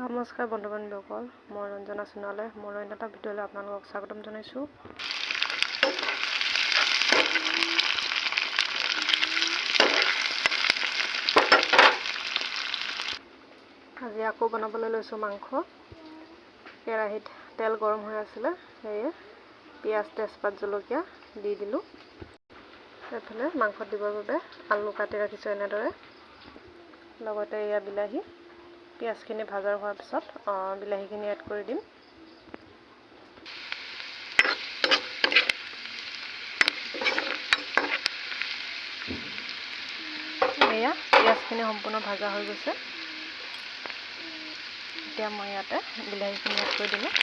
নমস্কাৰ বন্ধু বান্ধৱীসকল, মই ৰঞ্জনা সোণোৱালে মোৰ অন্য এটা ভিডিঅ'লৈ আপোনালোকক স্বাগতম জনাইছোঁ। আজি আকৌ বনাবলৈ লৈছোঁ মাংস। কেৰাহীত তেল গৰম হৈ আছিলে, সেয়ে পিঁয়াজ, তেজপাত, জলকীয়া দি দিলোঁ। এইফালে মাংসত দিবৰ বাবে আলু কাটি ৰাখিছোঁ এনেদৰে, লগতে এয়া বিলাহী। পিঁয়াজখিনি ভাজা হোৱাৰ পিছত বিলাহীখিনি এড কৰি দিম। এয়া পিঁয়াজখিনি সম্পূৰ্ণ ভাজা হৈ গৈছে। এতিয়া মই ইয়াতে বিলাহীখিনি এড কৰি দিলোঁ।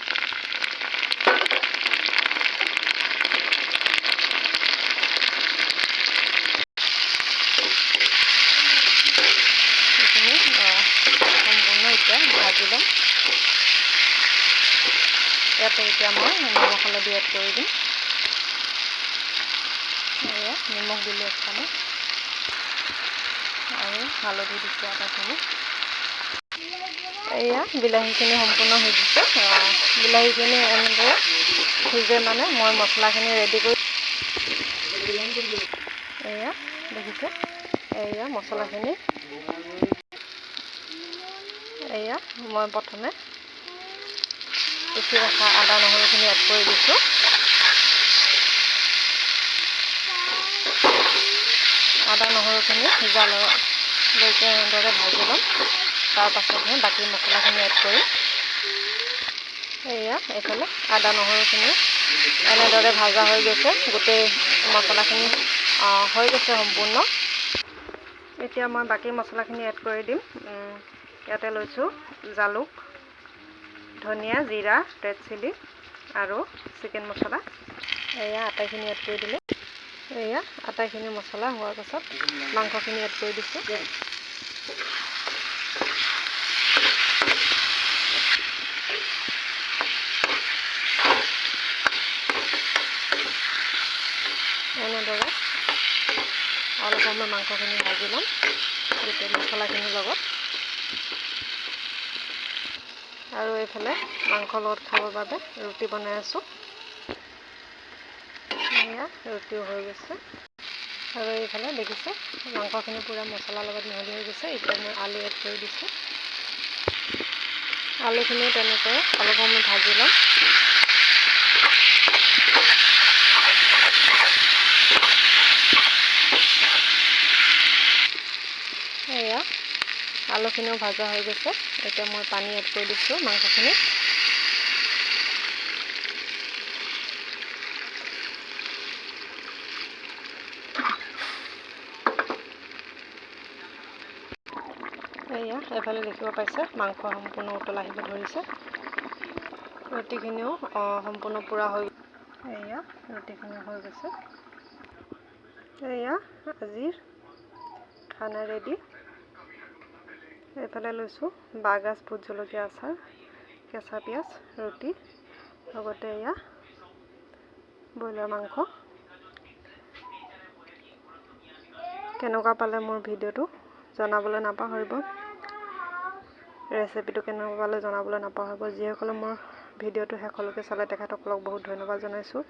সম্পূৰ্ণ এতিয়া ভাজি ল'ম। ইয়াতে এতিয়া মই নিমখ হালধি এড কৰি দিম। এয়া নিমখ দিলোঁ 1 চামুচ আৰু হালধি দিছোঁ আধা চামুচ। এয়া বিলাহীখিনি সম্পূৰ্ণ সিজিছে। বিলাহীখিনি এনেদৰে সিজে মানে মই মছলাখিনি ৰেডি কৰি এয়া দেখিছে, এয়া মছলাখিনি। এয়া মই প্ৰথমে পিচি ৰখা আদা নহৰুখিনি এড কৰি দিছোঁ। আদা নহৰুখিনি সিজালৈকে এনেদৰে ভাজি ল'ম। তাৰ পাছতহে বাকী মছলাখিনি এড কৰিম। এয়া এইফালে আদা নহৰুখিনি এনেদৰে ভাজা হৈ গৈছে, গোটেই মছলাখিনি হৈ গৈছে সম্পূৰ্ণ। এতিয়া মই বাকী মছলাখিনি এড কৰি দিম। ইয়াতে লৈছোঁ জালুক, ধনিয়া, জিৰা, ৰেড চিলি আৰু চিকেন মছলা। এয়া আটাইখিনি এড কৰি দিলোঁ। এয়া আটাইখিনি মছলা হোৱাৰ পাছত মাংসখিনি এড কৰি দিছোঁ। এনেদৰে অলপ সময় মাংসখিনি ভাজি ল'ম গোটেই মছলাখিনিৰ লগত। আৰু এইফালে মাংসৰ লগত খাবৰ বাবে ৰুটি বনাই আছোঁ। এয়া ৰুটিও হৈ গৈছে। আৰু এইফালে দেখিছে মাংসখিনি পূৰা মছলাৰ লগত মিহলি হৈ গৈছে। এতিয়া মই আলু এড কৰি দিছোঁ। আলুখিনিও তেনেকৈ অলপ সময় ভাজি ল'ম। এয়া আলুখিনিও ভাজা হৈ গৈছে। এতিয়া মই পানী এড কৰি দিছোঁ মাংসখিনিত। এয়া এফালে দেখিব পাইছে মাংস সম্পূৰ্ণ উতল আহিব ধৰিছে। ৰুটিখিনিও সম্পূৰ্ণ পূৰা হৈ এয়া ৰুটিখিনি হৈ গৈছে। এয়া আজিৰ খানা ৰেডি। এইফালে লৈছোঁ বাঁহগাজ, ভোট জলকীয়া আচাৰ, কেঁচা পিঁয়াজ, ৰুটি, লগতে এয়া ব্ৰইলাৰ মাংস। কেনেকুৱা পালে মোৰ ভিডিঅ'টো জনাবলৈ নাপাহৰিব। ৰেচিপিটো কেনেকুৱা পালে জনাবলৈ নাপাহৰিব। যিসকলে মোৰ ভিডিঅ'টো শেষলৈকে চালে তেখেতসকলক বহুত ধন্যবাদ জনাইছোঁ।